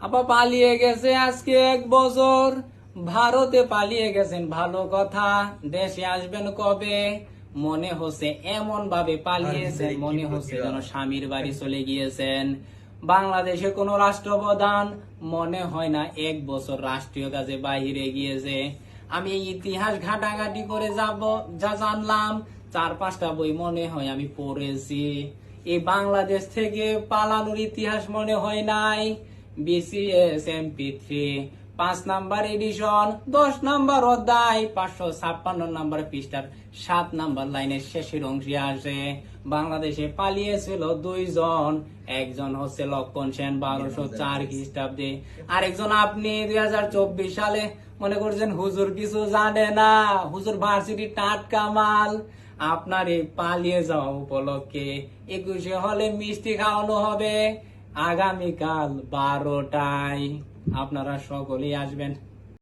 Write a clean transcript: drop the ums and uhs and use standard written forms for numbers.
আপা পালিয়ে গেছে আজকে 1 বছর। ভারতে পালিয়ে গেছেন, ভালো কথা। দেশে আসবেন কবে? মনে হচ্ছে এমন ভাবে পালিয়েছেন, মনে হচ্ছে যেন স্বামীর বাড়ি চলে গিয়েছেন। বাংলাদেশে কোন রাষ্ট্রপ্রধান মনে হয় না 1 বছর রাষ্ট্রীয় কাজে বাইরে গিয়েছে। আমি এই ইতিহাস ঘাটাঘাটি করে যা জানলাম, 4-5টা বই মনে হয় আমি পড়েছি। এই বাংলাদেশ থেকে পালানোর ইতিহাস মনে হয় নাই। BCS MP3 5 number addition 10 number অধ্যায় 556 নাম্বার পৃষ্ঠার 7 নাম্বার লাইনের শেষের অংশে আসে বাংলাদেশে পালিয়েছিল 2 জন। একজন হচ্ছে লক্ষণ সেন 1204 খ্রিস্টাব্দে, আরেকজন আপনি 2024 সালে। মনে করছেন হুজুর কিছু জানে না? হুজুর ভার্সিটি টাটকা মাল। আপনার এই পালিয়ে যাওয়া উপলক্ষে 21শে হলে মিষ্টি খাওয়ানো হবে আগামীকাল 12টায়। আপনারা সকলেই আসবেন।